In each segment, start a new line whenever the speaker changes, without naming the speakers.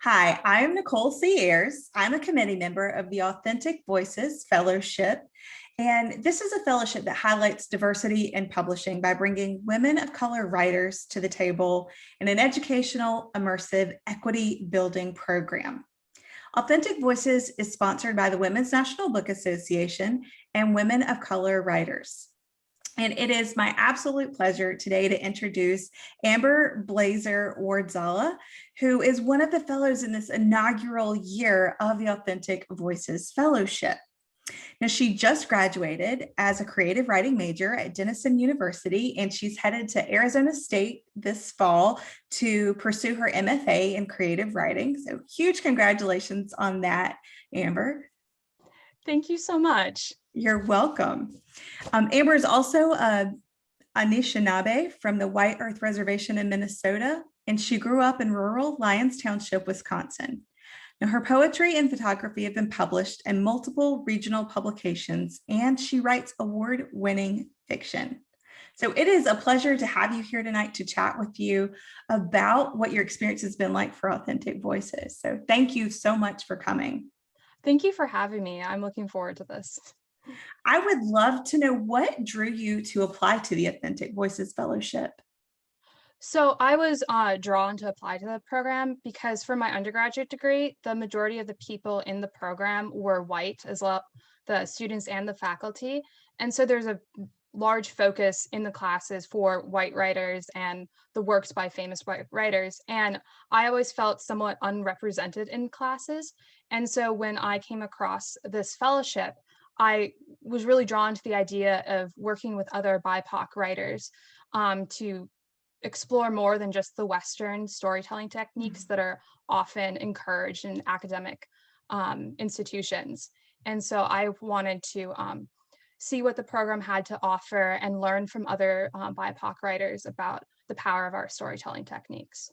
Hi, I'm Nicole Ayers. I'm a committee member of the Authentic Voices Fellowship. And this is a fellowship that highlights diversity in publishing by bringing women of color writers to the table in an educational, immersive, equity building program. Authentic Voices is sponsored by the Women's National Book Association and Women of Color Writers. And it is my absolute pleasure today to introduce Amber Blaeser-Wardzala, who is one of the fellows in this inaugural year of the Authentic Voices Fellowship. Now, she just graduated as a creative writing major at Denison University, and she's headed to Arizona State this fall to pursue her MFA in creative writing. So huge congratulations on that, Amber.
Thank you so much.
You're welcome. Amber is also a Anishinaabe from the White Earth Reservation in Minnesota, and she grew up in rural Lyons Township, Wisconsin. Now, her poetry and photography have been published in multiple regional publications, and she writes award-winning fiction. So it is a pleasure to have you here tonight to chat with you about what your experience has been like for Authentic Voices. So thank you so much for coming.
Thank you for having me. I'm looking forward to this.
I would love to know what drew you to apply to the Authentic Voices Fellowship.
So I was drawn to apply to the program because for my undergraduate degree, the majority of the people in the program were white, as well, the students and the faculty. And so there's a large focus in the classes for white writers and the works by famous white writers. And I always felt somewhat unrepresented in classes. And so when I came across this fellowship, I was really drawn to the idea of working with other BIPOC writers to explore more than just the Western storytelling techniques that are often encouraged in academic institutions. And so I wanted to see what the program had to offer and learn from other BIPOC writers about the power of our storytelling techniques.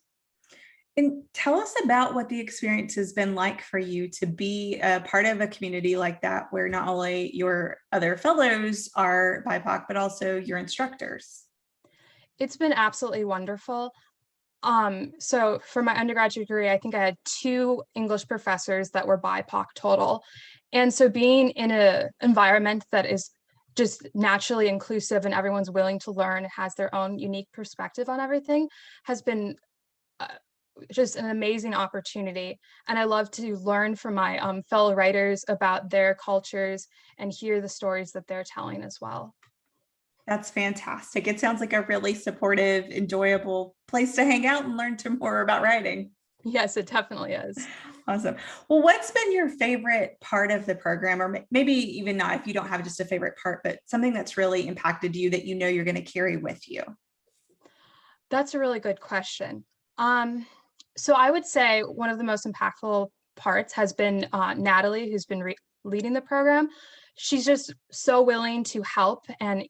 And tell us about what the experience has been like for you to be a part of a community like that, where not only your other fellows are BIPOC, but also your instructors.
It's been absolutely wonderful. So for my undergraduate degree, I think I had 2 English professors that were BIPOC total. And so being in an environment that is just naturally inclusive and everyone's willing to learn, has their own unique perspective on everything, has been just an amazing opportunity. And I love to learn from my fellow writers about their cultures and hear the stories that they're telling as well.
That's fantastic. It sounds like a really supportive, enjoyable place to hang out and learn more about writing.
Yes, it definitely is.
Awesome. Well, what's been your favorite part of the program, or maybe even not if you don't have just a favorite part, but something that's really impacted you that you know you're going to carry with you?
That's a really good question. So I would say one of the most impactful parts has been Natalie, who's been leading the program. She's just so willing to help and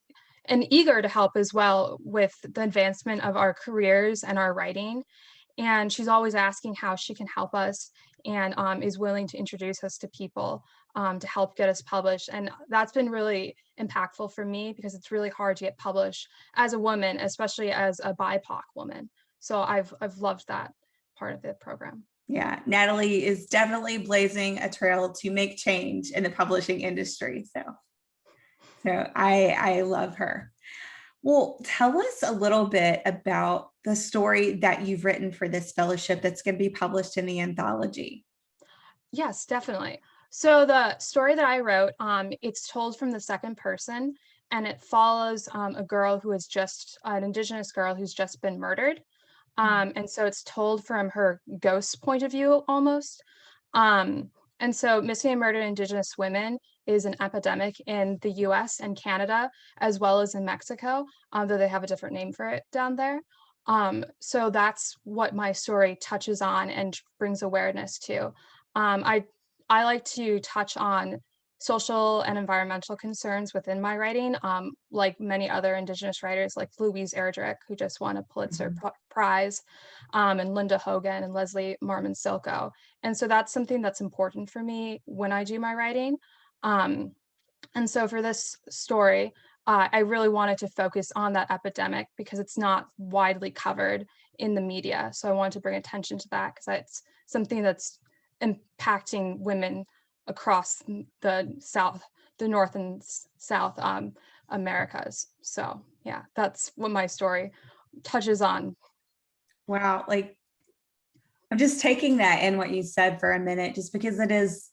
eager to help as well with the advancement of our careers and our writing. And she's always asking how she can help us and is willing to introduce us to people to help get us published. And that's been really impactful for me because it's really hard to get published as a woman, especially as a BIPOC woman. So I've loved that part of the program.
Yeah, Natalie is definitely blazing a trail to make change in the publishing industry. So I love her. Well, tell us a little bit about the story that you've written for this fellowship that's going to be published in the anthology.
Yes, definitely. So the story that I wrote, it's told from the second person, and it follows a girl who is just an Indigenous girl who's just been murdered. And so it's told from her ghost point of view almost. And so missing and murdered Indigenous women is an epidemic in the US and Canada, as well as in Mexico, though they have a different name for it down there. So that's what my story touches on and brings awareness to. I like to touch on social and environmental concerns within my writing, like many other Indigenous writers, like Louise Erdrich, who just won a Pulitzer Prize, and Linda Hogan and Leslie Marmon Silko. And so that's something that's important for me when I do my writing. And so for this story, I really wanted to focus on that epidemic because it's not widely covered in the media. So I wanted to bring attention to that because it's something that's impacting women across the North and South Americas. So yeah, that's what my story touches on.
Wow. Like, I'm just taking that in what you said for a minute, just because it is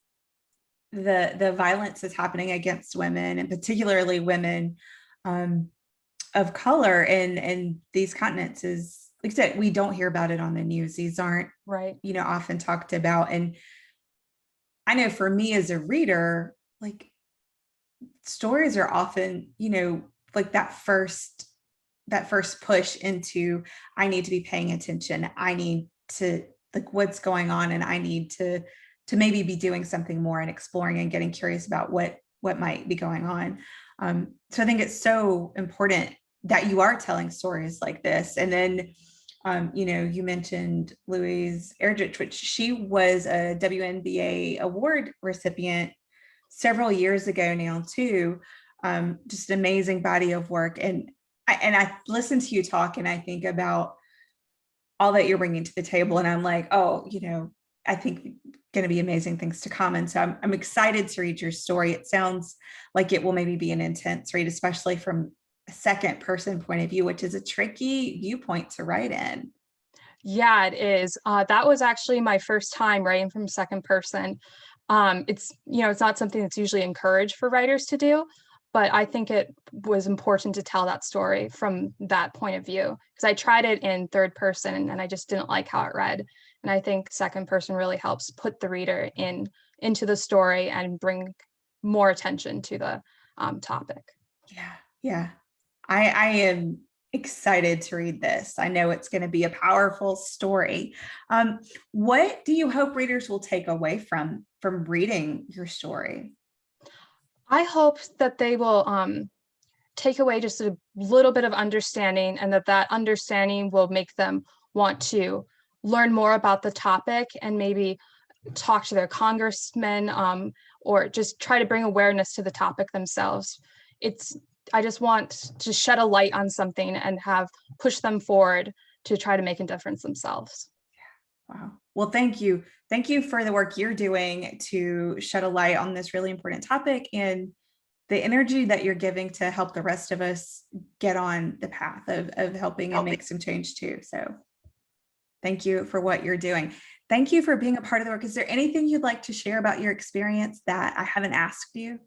the violence is happening against women, and particularly women um, of color in these continents. Is like I said, we don't hear about it on the news. These aren't,
Right.
often talked about. And I know for me as a reader, like, stories are often, like that first push into, I need to be paying attention. I need to, like, what's going on, and I need to maybe be doing something more and exploring and getting curious about what might be going on. So I think it's so important that you are telling stories like this. And then you mentioned Louise Erdrich, which she was a WNBA award recipient several years ago now too. Just an amazing body of work. And I listen to you talk, and I think about all that you're bringing to the table, and I'm like, oh, I think going to be amazing things to come. And so I'm excited to read your story. It sounds like it will maybe be an intense read, especially from a second person point of view, which is a tricky viewpoint to write in.
Yeah, it is. That was actually my first time writing from second person. It's not something that's usually encouraged for writers to do, but I think it was important to tell that story from that point of view because I tried it in third person and I just didn't like how it read. And I think second person really helps put the reader into the story and bring more attention to the topic.
Yeah. Yeah. I am excited to read this. I know it's going to be a powerful story. What do you hope readers will take away from reading your story?
I hope that they will take away just a little bit of understanding and that understanding will make them want to learn more about the topic and maybe talk to their congressmen or just try to bring awareness to the topic themselves. It's I just want to shed a light on something and have push them forward to try to make a difference themselves.
Wow. Well, thank you. Thank you for the work you're doing to shed a light on this really important topic, and the energy that you're giving to help the rest of us get on the path of helping and make some change too. So thank you for what you're doing. Thank you for being a part of the work. Is there anything you'd like to share about your experience that I haven't asked you?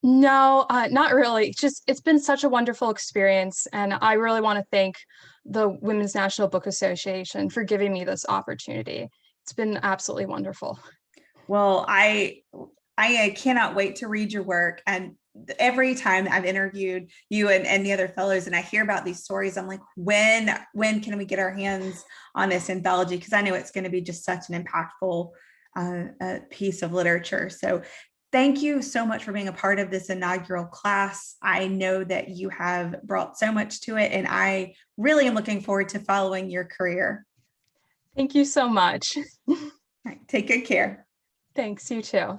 No, not really. Just it's been such a wonderful experience, and I really want to thank the Women's National Book Association for giving me this opportunity. It's been absolutely wonderful.
Well, I cannot wait to read your work. And every time I've interviewed you and the other fellows, and I hear about these stories, I'm like, when can we get our hands on this anthology? Because I know it's going to be just such an impactful piece of literature. So thank you so much for being a part of this inaugural class. I know that you have brought so much to it, and I really am looking forward to following your career.
Thank you so much.
All right, take good care.
Thanks, you too.